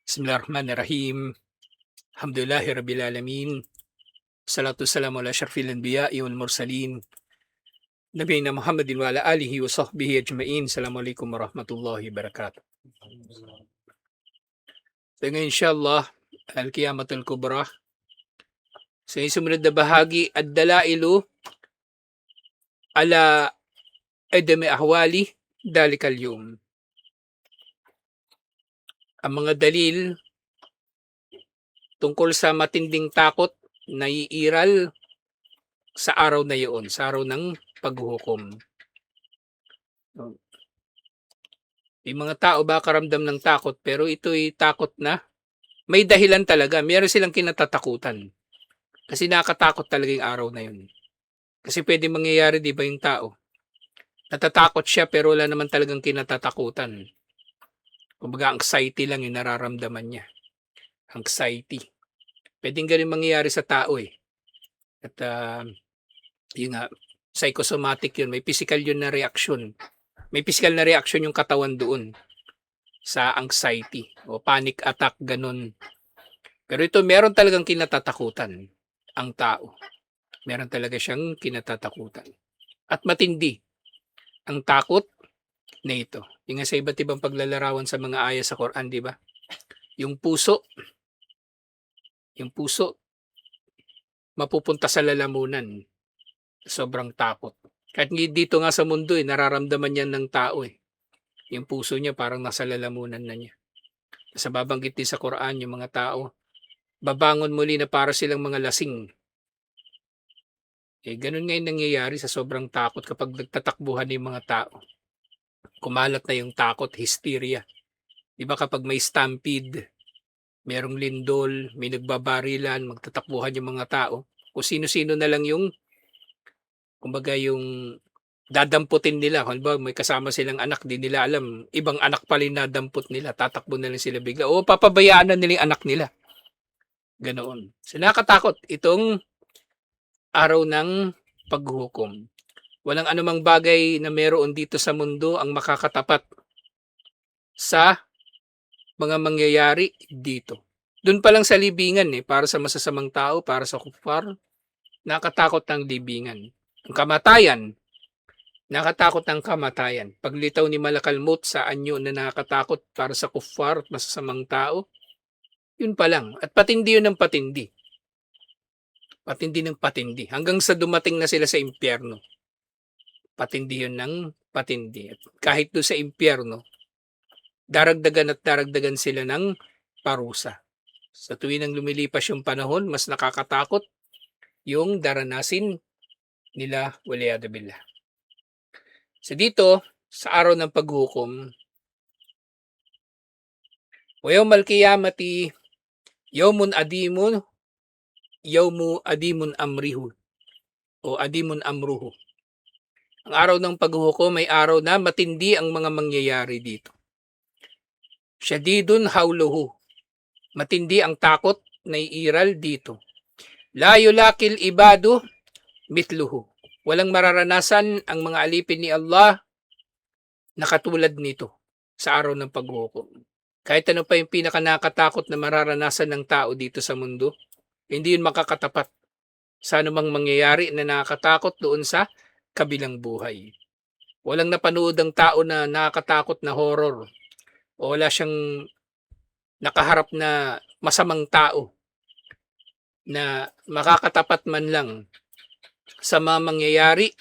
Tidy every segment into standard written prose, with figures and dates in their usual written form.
Bismillahirrahmanirrahim. Alhamdulillahi rabbil alamin. Salatu wassalamu ala asyrafil anbiya'i wal mursalin. Nabiyina Muhammadin wa ala alihi wa sahbihi ajma'in. Assalamualaikum warahmatullahi wabarakatuh. So ngayon inshallah, Al-Qiyamatul Kubra. Sa sumunod na bahagi, ad-dalailu ala adami ahwali dalikal yum. Ang mga dalil tungkol sa matinding takot na iiral sa araw na iyon, sa araw ng paghuhukom. Yung mga tao baka ramdam ng takot, pero ito'y takot na may dahilan talaga. Meron silang kinatatakutan. Kasi nakakatakot talaga yung araw na yun. Kasi pwede mangyayari, di ba, yung tao? Natatakot siya pero wala naman talagang kinatatakutan. Kumbaga, anxiety lang yung nararamdaman niya. Anxiety. Pwedeng ganun mangyayari sa tao eh. At yun nga, psychosomatic yun. May physical yun na reaction. May physical na reaction yung katawan doon sa anxiety o panic attack, ganun. Pero ito, meron talagang kinatatakutan ang tao. Meron talaga siyang kinatatakutan. At matindi ang takot na ito. Yung sa iba't ibang paglalarawan sa mga ayat sa Quran, di ba? Yung puso, mapupunta sa lalamunan. Sobrang takot. Kahit dito nga sa mundo, nararamdaman yan ng tao eh. Yung puso niya parang nasa lalamunan na niya. Sa babanggit din sa Quran, yung mga tao, babangon muli na para silang mga lasing. Ganun nga yung nangyayari sa sobrang takot kapag nagtatakbuhan yung mga tao. Kumalat na yung takot, hysteria. Diba kapag may stampede, merong lindol, may nagbabarilan, magtatakbuhan yung mga tao, kung sino-sino na lang yung, kumbaga yung dadamputin nila. Kung ba may kasama silang anak, di nila alam, ibang anak pala yung nadamput nila, tatakbo na lang sila bigla. O papabayaan na nila yung anak nila. Ganoon. So nakakatakot itong araw ng paghuhukom. Walang anumang bagay na meron dito sa mundo ang makakatapat sa mga mangyayari dito. Doon pa lang sa libingan para sa masasamang tao, para sa kuffar, nakatakot ng libingan. Ang kamatayan, nakatakot ng kamatayan. Paglitaw ni Malakal Maut sa anyo na nakakatakot para sa kuffar at masasamang tao, yun pa lang. At patindi yun ng patindi. Patindi ng patindi. Hanggang sa dumating na sila sa impyerno. Patindi yun ng patindi. At kahit doon sa impyerno, daragdagan at daragdagan sila ng parusa. Sa tuwing nang lumilipas yung panahon, mas nakakatakot yung daranasin nila, waliyadu billah. So dito, sa araw ng paghukom, wa yawmal qiyamati yawmun adimun, yawmu adimun amrihu, o adimun amruhu. Ang araw ng paghukom may araw na matindi ang mga mangyayari dito. Syadidun hawluhu. Matindi ang takot na iiral dito. La yulakil ibadu mitluhu. Walang mararanasan ang mga alipin ni Allah na katulad nito sa araw ng paghukom. Kahit ano pa yung pinakanakatakot na mararanasan ng tao dito sa mundo, hindi yun makakatapat sa anumang mangyayari na nakakatakot doon sa kabilang buhay. Walang napanood ang tao na nakakatakot na horror o wala siyang nakaharap na masamang tao na makakatapat man lang sa mga mangyayari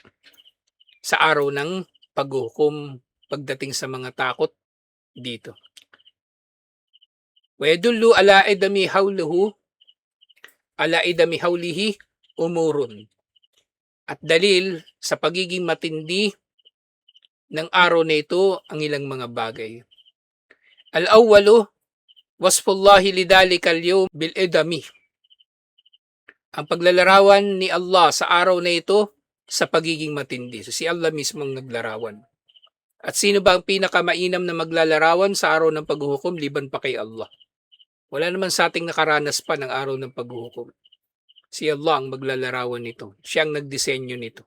sa araw ng paghukom pagdating sa mga takot dito. Wa yadullu ala idami hawlihi umurun. At dalil sa pagiging matindi ng araw na ito ang ilang mga bagay. Al-awwalu wasfullahi lidhalikal yawm bil idami. Ang paglalarawan ni Allah sa araw na ito sa pagiging matindi. So si Allah mismo ang naglarawan. At sino ba ang pinakamainam na maglalarawan sa araw ng paghuhukom liban pa kay Allah? Wala naman sa ating nakaranas pa ng araw ng paghuhukom. Si Allah ang maglalarawan nito. Siya ang nagdisenyo nito.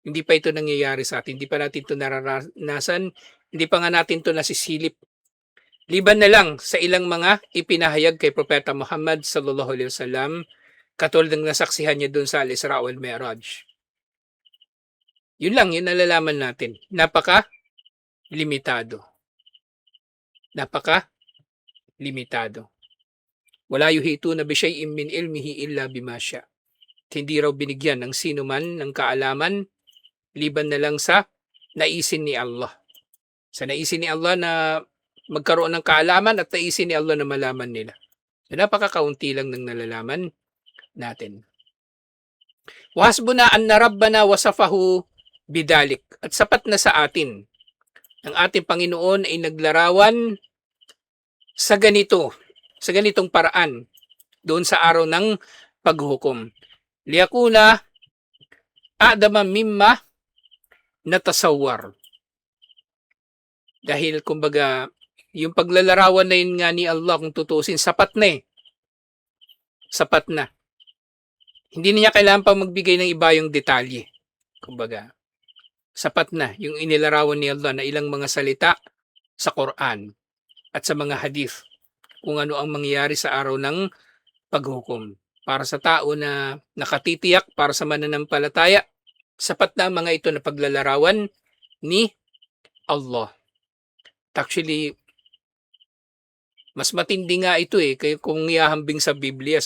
Hindi pa ito nangyayari sa atin. Hindi pa natin ito nararanasan. Hindi pa nga natin ito nasisilip Liban na lang sa ilang mga ipinahayag kay Propeta Muhammad sallallahu alaihi wasallam, katulad ng nasaksihan niya doon sa Al-Isra wal Mi'raj. Yun lang, yun nalalaman natin. Napaka-limitado. Napaka-limitado. Wala yuhituna bi syai'in min ilmihi illa bima sya'. Hindi raw binigyan ng sino man ng kaalaman liban na lang sa naisin ni Allah. Sa naisin ni Allah na magkaroon ng kaalaman at naisin ni Allah na malaman nila. So, napakakaunti lang ng nalalaman natin. Wahasbuna anna rabbana wasafahu bidalik. At sapat na sa atin. Ang ating Panginoon ay naglarawan sa ganitong paraan doon sa araw ng paghukom. Liyakuna a'dama mimma natasawwar. Dahil kumbaga, yung paglalarawan na yun nga ni Allah kung tutusin, sapat na eh. Sapat na. Hindi niya kailangan pa magbigay ng iba yung detalye. Kumbaga, sapat na yung inilarawan ni Allah na ilang mga salita sa Quran at sa mga hadith kung ano ang mangyayari sa araw ng paghukom. Para sa tao na nakatitiyak, para sa mananampalataya, sapat na ang mga ito na paglalarawan ni Allah. Actually, mas matindi nga ito eh, kaya kung ihahambing sa Biblia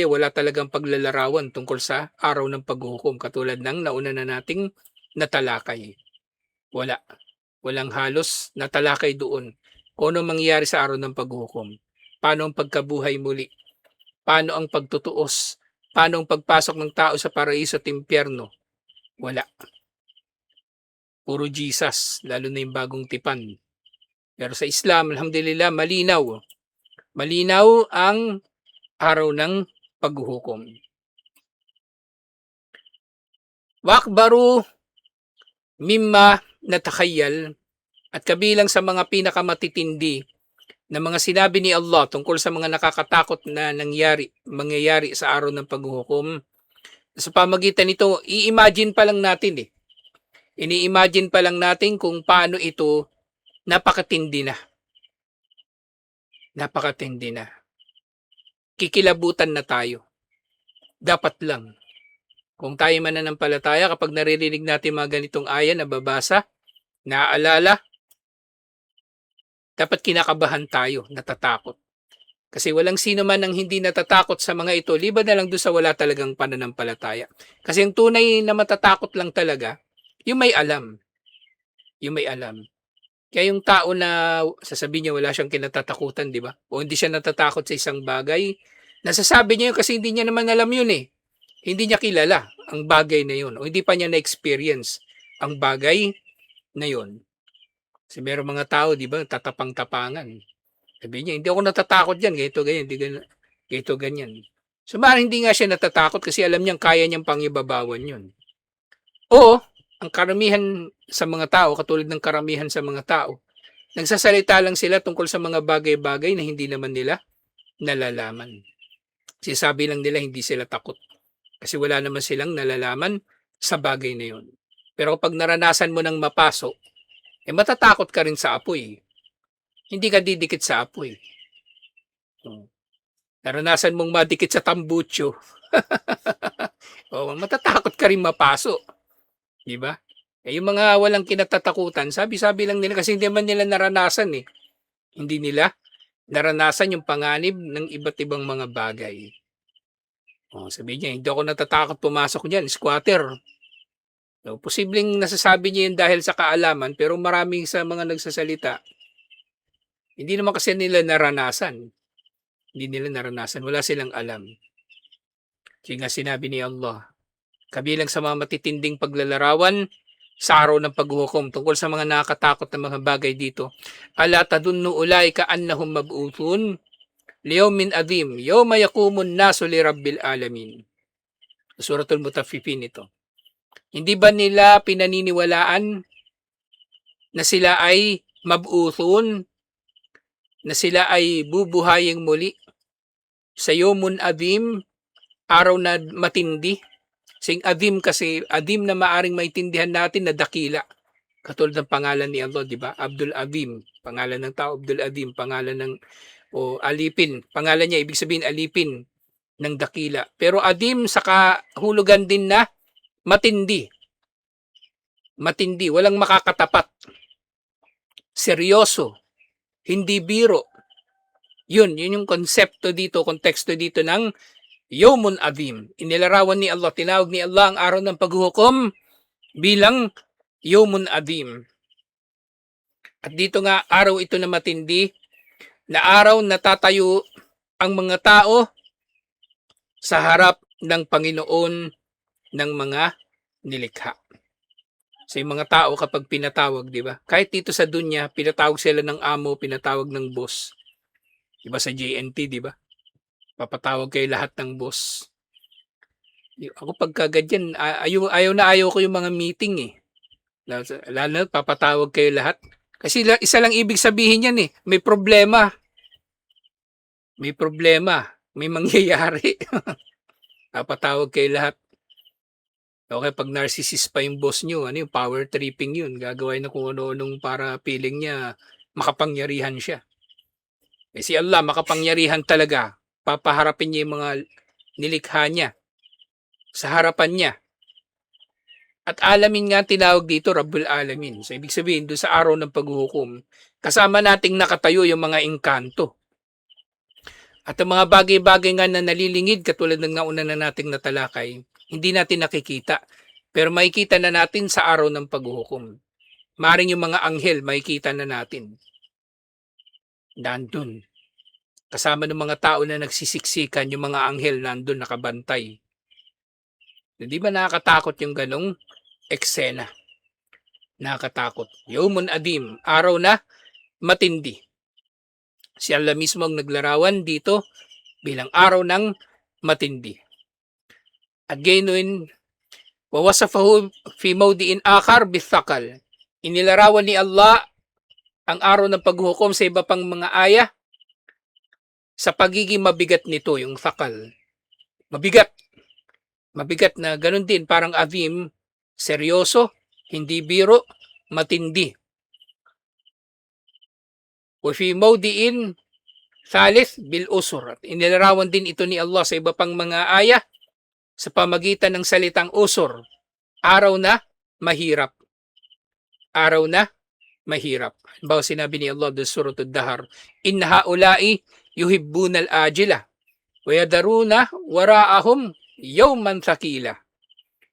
wala talagang paglalarawan tungkol sa araw ng paghukom katulad ng nauna na nating natalakay. Walang halos natalakay doon. Kung ano mangyayari sa araw ng paghukom. Paano ang pagkabuhay muli? Paano ang pagtutuos? Paano ang pagpasok ng tao sa paraiso at impyerno? Wala. Puro Jesus, lalo na yung bagong tipan. Pero sa Islam, alhamdulillah, malinaw. Malinaw ang araw ng paghuhukom. Wakbaru mimma natakhayyal, at kabilang sa mga pinakamatitindi na mga sinabi ni Allah tungkol sa mga nakakatakot na mangyayari sa araw ng paghuhukom. Sa pamagitan nito, i-imagine pa lang natin eh. Ini-imagine pa lang natin kung paano ito napakatindi na. Napakatindi na. Kikilabutan na tayo. Dapat lang. Kung tayo mananampalataya, kapag naririnig natin mga ganitong aya na babasa, naaalala, dapat kinakabahan tayo, natatakot. Kasi walang sino man ang hindi natatakot sa mga ito, liban na lang doon sa wala talagang pananampalataya. Kasi yung tunay na matatakot lang talaga, yung may alam. Yung may alam. Kaya yung tao na sasabihin niya wala siyang kinatatakutan, di ba? O hindi siya natatakot sa isang bagay, nasasabi niya yun kasi hindi niya naman alam yun eh. Hindi niya kilala ang bagay na yun o hindi pa niya na-experience ang bagay na yun. Kasi meron mga tao, di ba, tatapang-tapangan. Sabi niya, hindi ako natatakot dyan, ganito, ganyan. So, maaaring hindi nga siya natatakot kasi alam niyang kaya niyang pangibabawan yun. O, ang karamihan sa mga tao, katulad ng karamihan sa mga tao, nagsasalita lang sila tungkol sa mga bagay-bagay na hindi naman nila nalalaman. Sinasabi lang nila hindi sila takot. Kasi wala naman silang nalalaman sa bagay na yun. Pero kapag naranasan mo ng mapaso, matatakot ka rin sa apoy. Hindi ka didikit sa apoy. Naranasan mong madikit sa tambutso. Matatakot ka rin mapaso. Diba? Yung mga walang kinatatakutan, sabi-sabi lang nila kasi hindi naman nila naranasan eh. Hindi nila naranasan yung panganib ng iba't ibang mga bagay. Sabi niya, hindi ako natatakot pumasok diyan, squatter. Posibleng nasasabi niya yun dahil sa kaalaman, pero maraming sa mga nagsasalita, hindi naman kasi nila naranasan. Hindi nila naranasan, wala silang alam. Kaya nga sinabi ni Allah, kabilang sa mga matitinding paglalarawan sa araw ng paghuhukom tungkol sa mga nakakatakot na mga bagay dito. Ala tadunnu ulaika annahum mab'uthun liyawmin adhim yawma yaqumun nasu lirabbil alamin. Suratul Mutaffifin ito. Hindi ba nila pinaniniwalaan na sila ay mab'uthun, na sila ay bubuhaying muli sa yawmun adhim, araw na matindi? Sing adim kasi, adim na maaring maintindihan natin na dakila. Katulad ng pangalan ni Allah, di ba? Abdul Adim. Pangalan ng tao Abdul Adim, pangalan ng o alipin, pangalan niya ibig sabihin alipin ng dakila. Pero adim sa kahulugan din na matindi. Matindi, walang makakatapat. Seryoso, hindi biro. Yun yung konsepto dito, konteksto dito ng Yawmun Adim. Inilarawan ni Allah, tinawag ni Allah ang araw ng paghuhukom bilang Yawmun Adim. At dito nga, araw ito na matindi, na araw na tatayo ang mga tao sa harap ng Panginoon ng mga nilikha. So yung mga tao kapag pinatawag, di ba? Kahit dito sa dunya, pinatawag sila ng amo, pinatawag ng boss. Di ba sa JNT, di ba? Papatawag kayo lahat ng boss. Ako pagka ganyan, ayaw ko yung mga meeting eh. Lalo na papatawag kayo lahat. Kasi isa lang ibig sabihin yan eh. May problema. May problema. May mangyayari. Papatawag kayo lahat. Okay, pag narcissist pa yung boss nyo, ano yung power tripping yun. Gagawin na kung ano-anong para feeling niya makapangyarihan siya. Eh si Allah, makapangyarihan talaga. Papaharapin niya yung mga nilikha niya sa harapan niya. At alamin nga tinawag dito, Rabbul Alamin. So ibig sabihin, doon sa araw ng paghuhukom, kasama nating nakatayo yung mga engkanto. At ang mga bagay-bagay nga na nalilingid, katulad ng nauna na nating natalakay, hindi natin nakikita. Pero makikita na natin sa araw ng paghuhukom. Maring yung mga anghel, makikita na natin. Nandun. Kasama ng mga tao na nagsisiksikan, yung mga anghel nandun nakabantay. Hindi ba nakakatakot yung ganong eksena? Nakakatakot. Yawmun Adim, araw na matindi. Si Allah mismo ang naglarawan dito bilang araw ng matindi. At gayun, wawasafahu fi mawdiin akhar bithakal. Inilarawan ni Allah ang araw ng paghuhukom sa iba pang mga aya sa pagiging mabigat nito, yung thakal. Mabigat. Mabigat na ganun din, parang adim, seryoso, hindi biro, matindi. Wa fi mawdiin thalith bil usur. Inilarawan din ito ni Allah sa iba pang mga aya sa pamagitan ng salitang usur. Araw na mahirap. Araw na mahirap. Bago sinabi ni Allah sa suratul Dahar, inna haula'i yuhibbunal ajila wa yadaruna wara'ahum yawman thaqila.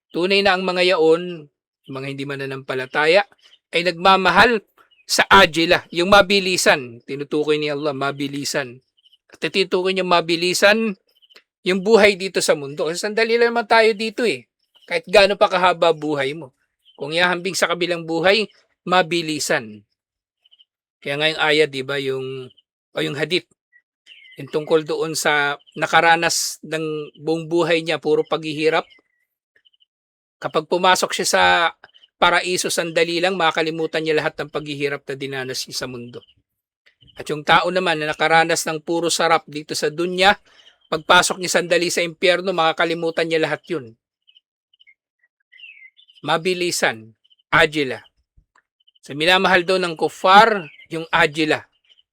Tunay na ang mga yaon, mga hindi mananampalataya, ay nagmamahal sa ajila, yung mabilisan. Tinutukoy ni Allah, mabilisan. At tinutukoy niya mabilisan yung buhay dito sa mundo. Kasi sandali lang naman tayo dito eh. Kahit gaano pa kahaba buhay mo. Kung ihahambing sa kabilang buhay, mabilisan. Kaya nga yung ayat, di ba, yung hadith, yung tungkol doon sa nakaranas ng buong buhay niya, puro paghihirap. Kapag pumasok siya sa paraiso, sandali lang, makakalimutan niya lahat ng paghihirap na dinanas niya sa mundo. At yung tao naman na nakaranas ng puro sarap dito sa dunya, pagpasok niya sandali sa impyerno, makakalimutan niya lahat yun. Mabilisan, ajila. So minamahal daw ng kuffar yung ajila,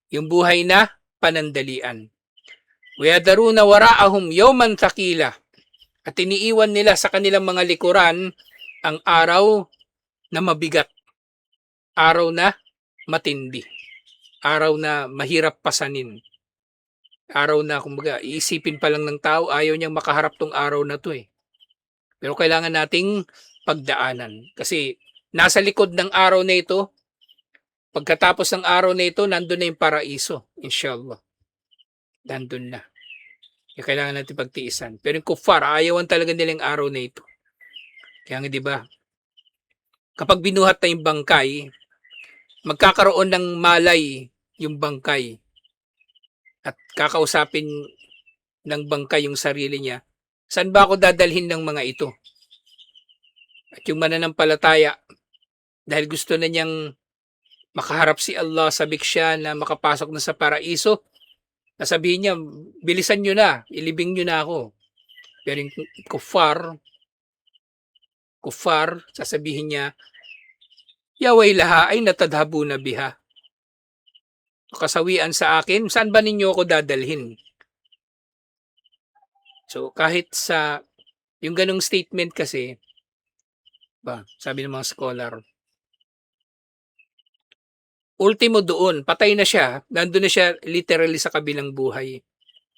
yung buhay na panandalian. Wayadaruna wara'ahum yawman thaqila. At iniiwan nila sa kanilang mga likuran ang araw na mabigat, araw na matindi, araw na mahirap pasanin, araw na kumbaga iisipin pa lang ng tao ayaw niyang makaharap tong araw na to eh. Pero kailangan nating pagdaanan kasi nasa likod ng araw na ito, pagkatapos ng araw na ito, nandun na yung paraiso, inshallah. Nandun na. Kaya kailangan natin pagtiisan. Pero yung kuffar, ayawan talaga nilang araw na ito. Kaya nga, di ba, kapag binuhat na yung bangkay, magkakaroon ng malay yung bangkay. At kakausapin ng bangkay yung sarili niya, saan ba ako dadalhin ng mga ito? At yung mananampalataya, dahil gusto na niyang makaharap si Allah, sabik siya na makapasok na sa paraiso, nasabihin niya, bilisan nyo na, ilibing nyo na ako. Pero yung kuffar, sasabihin niya, yaway laha ay natadhabu na biha. kasawian sa akin, saan ba ninyo ako dadalhin? So kahit sa yung ganong statement kasi, sabi ng mga scholar, ultimo doon, patay na siya, nandun na siya literally sa kabilang buhay.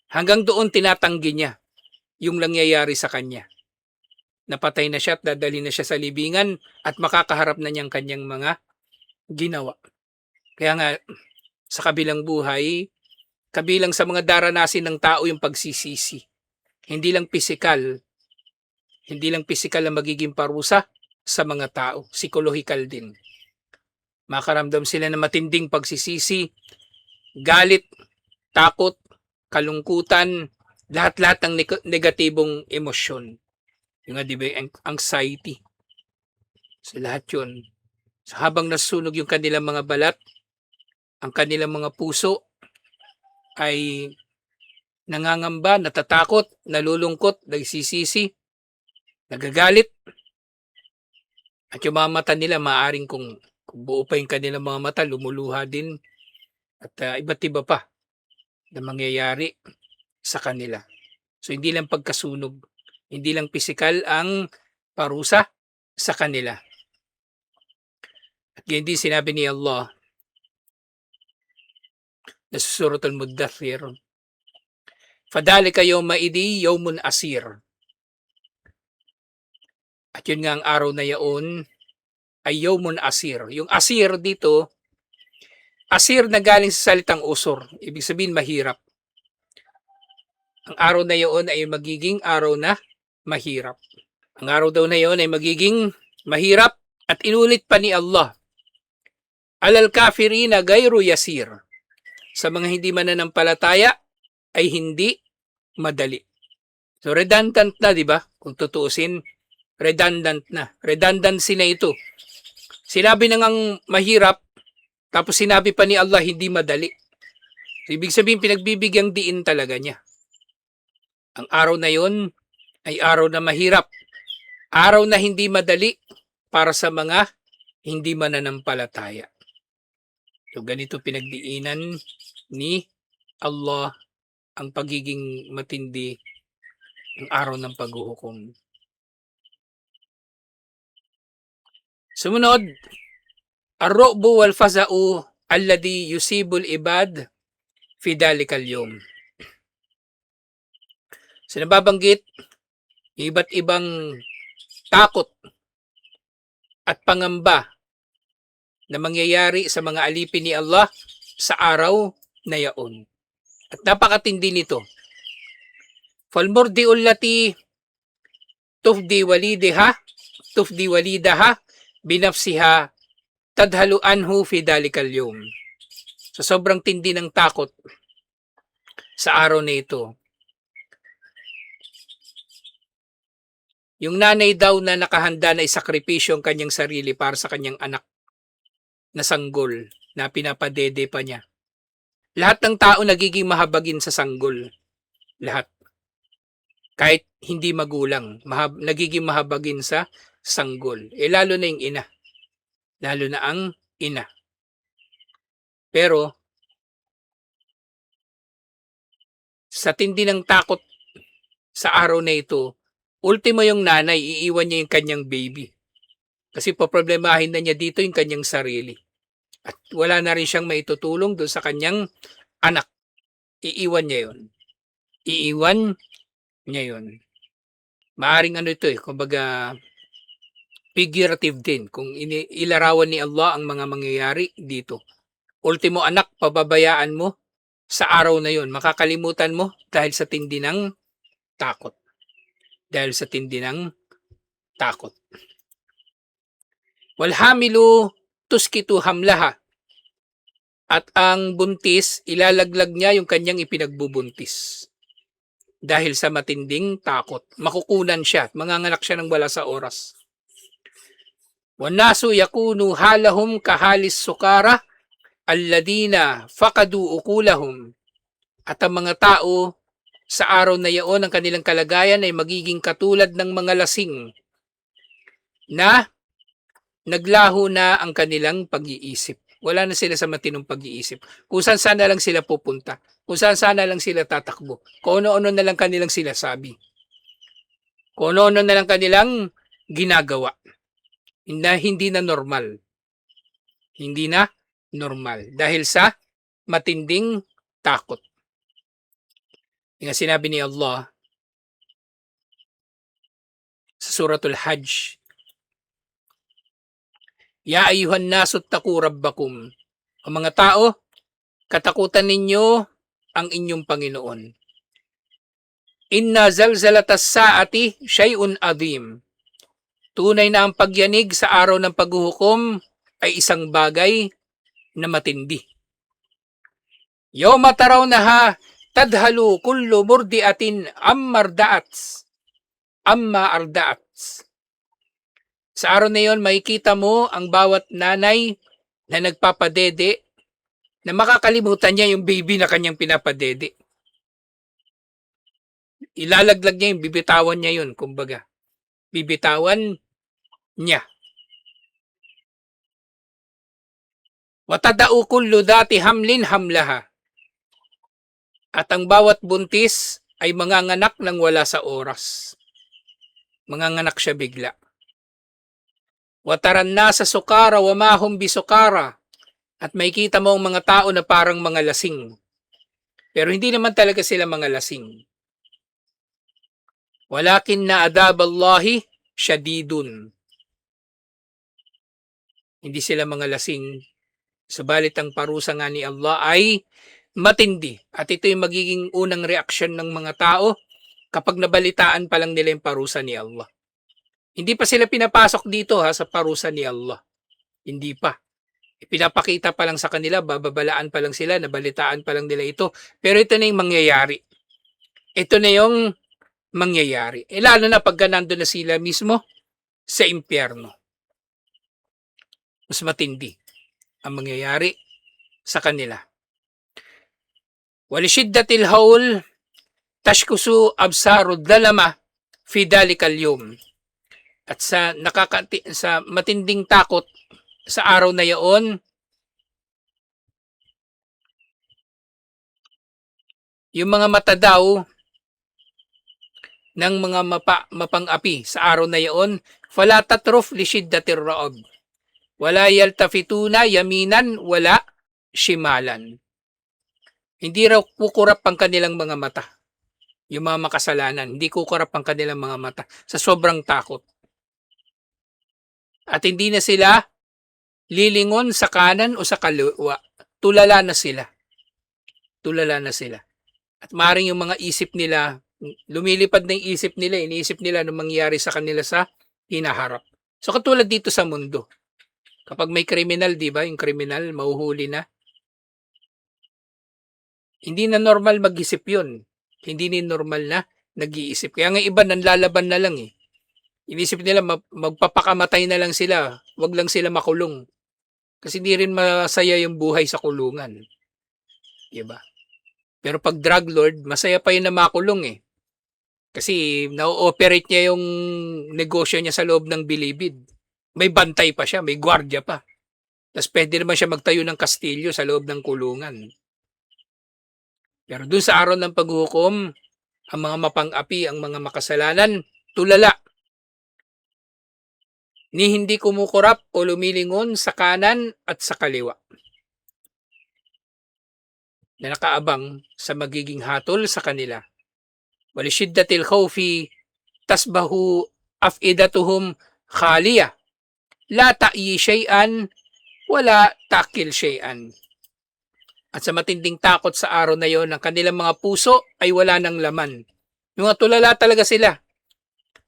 Hanggang doon tinatanggi niya yung nangyayari sa kanya. Napatay na siya at dadalhin na siya sa libingan at makakaharap na niyang kanyang mga ginawa. Kaya nga, sa kabilang buhay, kabilang sa mga daranasin ng tao yung pagsisisi. Hindi lang pisikal ang magiging parusa sa mga tao, psikolohikal din. Makaramdam sila ng matinding pagsisisi, galit, takot, kalungkutan, lahat-lahat ng negatibong emosyon. Yung nga, di ba, anxiety. So lahat yun. So, habang nasusunog yung kanilang mga balat, ang kanilang mga puso ay nangangamba, natatakot, nalulungkot, nagsisisi, nagagalit. At yung mga mata nila, maaring kung buo pa yung kanilang mga mata, lumuluha din. At iba't iba pa na mangyayari sa kanila. So hindi lang pagkasunog, hindi lang pisikal ang parusa sa kanila. At ganyan din sinabi ni Allah na sa Surat Al-Muddathir, "Fadhalika yawma idi yawmun asir." At yun nga ang araw na yaon ay yawmun asir. Yung asir dito, asir na galing sa salitang usur. Ibig sabihin mahirap. Ang araw na yaon ay magiging araw na mahirap. Ang araw daw na yaon ay magiging mahirap at inulit pa ni Allah, "Alal kafirina gayru yasir." Sa mga hindi mananampalataya ay hindi madali. So redundant na, di ba? Kung tutuusin, redundant na. Redundancy na ito. Sinabi na ngang mahirap, tapos sinabi pa ni Allah hindi madali. So, ibig sabihin, pinagbibigyang diin talaga niya. Ang araw na yon ay araw na mahirap. Araw na hindi madali para sa mga hindi mananampalataya. So ganito pinagdiinan ni Allah ang pagiging matindi ng araw ng paghuhukom. Sumunod, ar-ru'bu wal faza'u alladhi yusibul ibad fi dhalikal yawm. So nababanggit, iba't ibang takot at pangamba na mangyayari sa mga alipin ni Allah sa araw na yaon. At napakatindi nito. Falmurdi'ul lati tufdi walidaha binafsiha tadhalu anhu fi dalikal yawm. So sobrang tindi ng takot sa araw na ito. Yung nanay daw na nakahanda na isakripisyo ang kanyang sarili para sa kanyang anak na sanggol na pinapadede pa niya. Lahat ng tao nagiging mahabagin sa sanggol. Lahat. Kahit hindi magulang, nagiging mahabagin sa sanggol. Lalo na yung ina. Lalo na ang ina. Pero, sa tindi ng takot sa araw na ito, ultimo yung nanay, iiwan niya yung kanyang baby. Kasi poproblemahin na niya dito yung kanyang sarili. At wala na rin siyang maitutulong doon sa kanyang anak. Iiwan niya yun. Iiwan niya yun. Maaring ito kumbaga figurative din kung ilarawan ni Allah ang mga mangyayari dito. Ultimo anak, pababayaan mo sa araw na yun. Makakalimutan mo dahil sa tindi ng takot. Dahil sa tindi ng takot. Walhamilu tuskitu hamlaha. At ang buntis, ilalaglag niya yung kanyang ipinagbubuntis. Dahil sa matinding takot. Makukunan siya. Manganganak siya ng wala sa oras. Wanasu yakunu halahum kahalis sukara alladina fakadu ukulahum. At ang mga tao sa araw na yaon ang kanilang kalagayan ay magiging katulad ng mga lasing na naglaho na ang kanilang pag-iisip. Wala na sila sa matinong pag-iisip. Kung saan-saan na lang sila pupunta. Kung saan-saan na lang sila tatakbo. Kung ano-ano na lang kanilang sinasabi. Kung ano-ano na lang kanilang ginagawa. Hindi na normal. Hindi na normal. Dahil sa matinding takot. Yung sinabi ni Allah sa Suratul Hajj, Ya ayuhan nasu ttaqu rabbakum. Ang mga tao, katakutan ninyo ang inyong Panginoon. Inna zalzalatas saati syai'un adhim. Tunay na ang pagyanig sa araw ng paghuhukom ay isang bagay na matindi. Yawma tarawnaha tadhalu kullu murdi'atin amma arda'at. Sa araw na yon, makikita mo ang bawat nanay na nagpapadede na makakalimutan niya yung baby na kanyang pinapadede. Ilalaglag niya yun, bibitawan niya yun, kumbaga. Bibitawan niya. Watada'u kullu dhati hamlin hamlaha. At ang bawat buntis ay manganganak nang wala sa oras. Manganganak siya bigla. Wataran na sa sukara wa mahum bisukara. At makikita mo ang mga tao na parang mga lasing. Pero hindi naman talaga sila mga lasing. Walakin na adaballahi syadidun. Hindi sila mga lasing. Subalit ang parusa nga ni Allah ay matindi. At ito yung magiging unang reaksyon ng mga tao kapag nabalitaan pa lang nila yung parusa ni Allah. Hindi pa sila pinapasok dito sa parusa ni Allah. Hindi pa. Pinapakita pa lang sa kanila, bababalaan pa lang sila, nabalitaan pa lang nila ito. Pero ito na yung mangyayari. Ito na yung mangyayari. Lalo na pagka nandun na sila mismo sa impyerno. Mas matindi ang mangyayari sa kanila. Walishiddatil haul tashkusu absarud dalama fi dalikal yawm. At sa matinding takot sa araw na yaon, yung mga mata daw ng mga mapang-api sa araw na yaon, fala tatruf li shiddatir ra'ab. Wala yaltafituna yaminan wala shimalan. Hindi raw kukurap ang kanilang mga mata. Yung mga makasalanan, hindi kukurap ang kanilang mga mata sa sobrang takot. At hindi na sila lilingon sa kanan o sa kaliwa. Tulala na sila. Tulala na sila. At maaaring yung mga isip nila, lumilipad na yung isip nila, iniisip nila anong mangyayari sa kanila sa hinaharap. So katulad dito sa mundo. Kapag may kriminal, di ba? Yung kriminal, mahuhuli na. Hindi na normal mag-isip yun. Hindi na normal na nag-iisip. Kaya nga iba, nanlalaban na lang eh. Inisip nila, magpapakamatay na lang sila. Wag lang sila makulong. Kasi di rin masaya yung buhay sa kulungan. Diba? Pero pag drug lord, masaya pa yun na makulong eh. Kasi na-ooperate niya yung negosyo niya sa loob ng bilibid. May bantay pa siya, may gwardiya pa. Tapos pwede naman siya magtayo ng kastilyo sa loob ng kulungan. Pero dun sa araw ng paghuhukom, ang mga mapang-api, ang mga makasalanan, tulala. Ni hindi kumukurap o lumilingon sa kanan at sa kaliwa. Na nakaabang sa magiging hatol sa kanila. Walishiddatil khawfi tasbahu afidatuhum khaliya. La ta'yi shay'an wala takil shay'an. At sa matinding takot sa araw na yon, ang kanilang mga puso ay wala ng laman. Yung mga tulala talaga sila.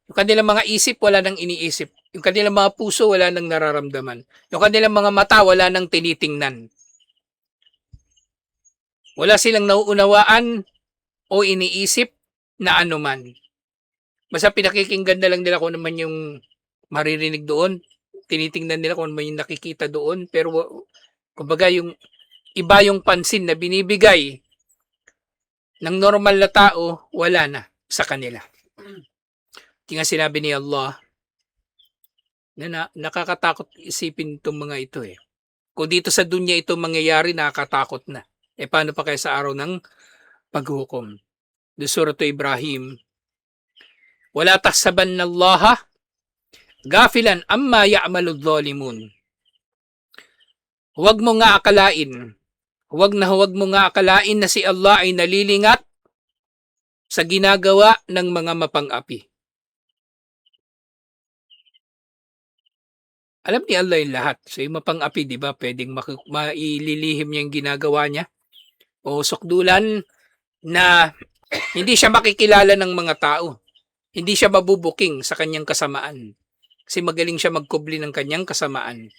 Yung kanilang mga isip wala nang iniisip. Yung kanilang mga puso wala nang nararamdaman. Yung kanilang mga mata wala nang tinitingnan. Wala silang nauunawaan o iniisip na anuman. Basta pinakikinggan na lang nila kung naman yung maririnig doon. Tinitingnan nila kung naman yung nakikita doon. Pero kumbaga yung iba yung pansin na binibigay ng normal na tao, wala na sa kanila. Kaya sinabi ni Allah, na nakakatakot isipin itong mga ito eh. Kung dito sa dunya ito mangyayari, nakakatakot na. Paano pa kaya sa araw ng paghukom? Doon Surah Ibrahim, wala tahsabanna Allaha gafilan amma ya'malu dhalimun. Huwag mo nga akalain, huwag mo nga akalain na si Allah ay nalilingat sa ginagawa ng mga mapang-api. Alam ni Allah yung lahat. So yung mapang-api, di ba, pwedeng maililihim niya yung ginagawa niya. O sukdulan na hindi siya makikilala ng mga tao. Hindi siya mabubuking sa kanyang kasamaan. Kasi magaling siya magkubli ng kanyang kasamaan.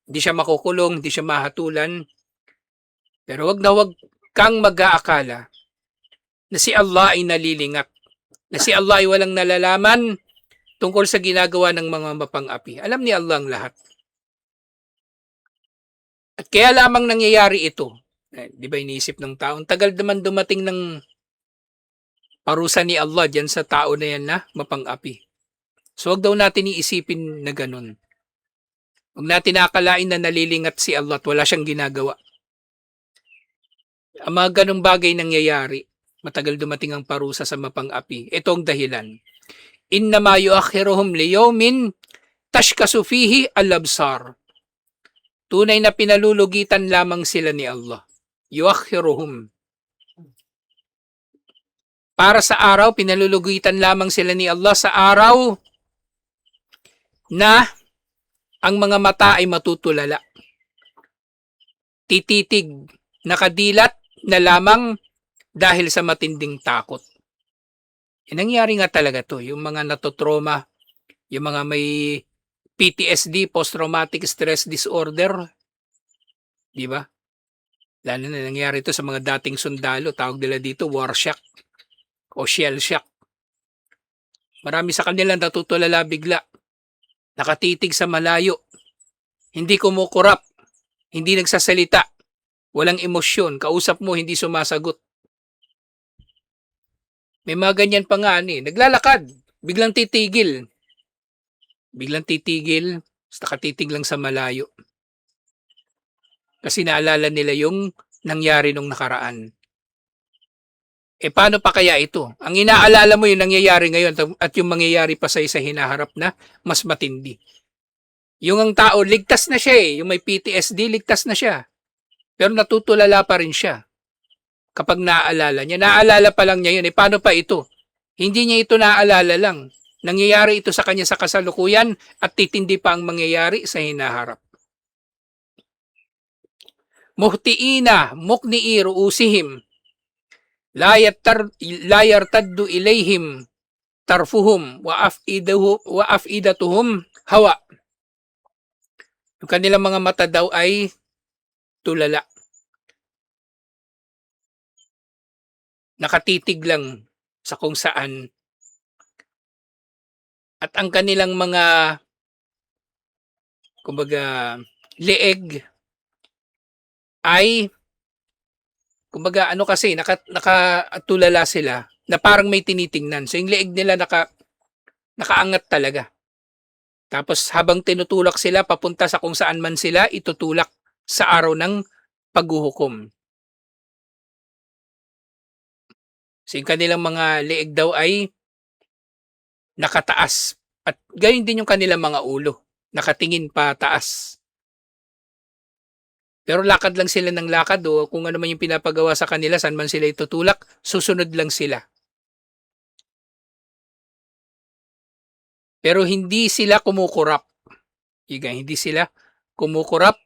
Hindi siya makukulong, hindi siya mahatulan. Pero wag kang mag-aakala na si Allah ay nalilingat. Na si Allah ay walang nalalaman tungkol sa ginagawa ng mga mapang-api. Alam ni Allah ang lahat. At kaya lamang nangyayari ito. Di ba iniisip ng tao? Ang tagal naman dumating ng parusa ni Allah dyan sa tao na yan na mapang-api. So wag daw natin iisipin na ganun. Huwag natin nakakalain na nalilingat si Allah at wala siyang ginagawa. Ang mga ganung bagay nangyayari, matagal dumating ang parusa sa mapang-api. Ito ang dahilan. Innama yuakhiruhum liyawmin tashkasu fihi al-absar. Tunay na pinalulugitan lamang sila ni Allah. Yuakhiruhum. Para sa araw, pinalulugitan lamang sila ni Allah sa araw na ang mga mata ay matutulala. Tititig, nakadilat na lamang dahil sa matinding takot. Nangyari nga talaga to. Yung mga natotrauma, yung mga may PTSD, post-traumatic stress disorder, di ba? Lalo na nangyari ito sa mga dating sundalo, tawag nila dito war shock o shell shock. Marami sa kanila natutulala bigla, nakatitig sa malayo, hindi kumukurap, hindi nagsasalita, walang emosyon, kausap mo hindi sumasagot. May mga ganyan pa nga naglalakad, biglang titigil, nakatitig lang sa malayo. Kasi naalala nila yung nangyari nung nakaraan. Paano pa kaya ito? Ang inaalala mo yung nangyayari ngayon at yung mangyayari pa sa hinaharap na mas matindi. Yung ang tao, ligtas na siya yung may PTSD, ligtas na siya. Pero natutulala pa rin siya. Kapag naaalala niya, naaalala pa lang niya yun. Paano pa ito? Hindi niya ito naaalala lang. Nangyayari ito sa kanya sa kasalukuyan at titindi pa ang mangyayari sa hinaharap. Muhtiina mukni'i ru'usihim la yartaddu ilayhim tarfuhum wa afidatuhum hawa. Yung kanilang mga mata daw ay tulala. Nakatitig lang sa kung saan. At ang kanilang mga leeg ay kasi nakatulala sila na parang may tinitingnan. So yung leeg nila nakaangat talaga. Tapos habang tinutulak sila papunta sa kung saan man sila itutulak sa araw ng paghuhukom. So yung kanilang mga leeg daw ay nakataas. At gayon din yung kanilang mga ulo. Nakatingin pa taas. Pero lakad lang sila ng lakad o kung ano man yung pinapagawa sa kanila, saan man sila itutulak, susunod lang sila. Pero hindi sila kumukurap. Hindi sila kumukurap.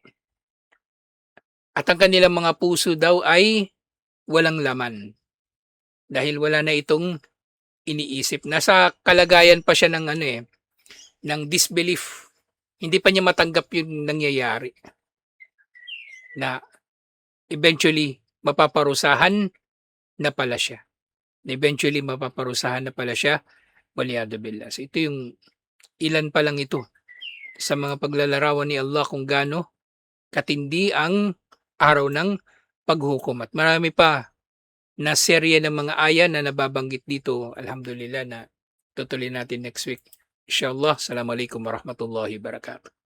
At ang kanilang mga puso daw ay walang laman. Dahil wala na itong iniisip. Nasa kalagayan pa siya ng ng disbelief. Hindi pa niya matanggap yung nangyayari. Na eventually mapaparusahan na pala siya. Waliyadu billah. So ito yung ilan pa lang ito sa mga paglalarawan ni Allah kung gaano katindi ang araw ng paghukom. At marami pa na serye ng mga aya na nababanggit dito. Alhamdulillah na tutuloy natin next week. Inshallah. Assalamualaikum warahmatullahi wabarakatuh.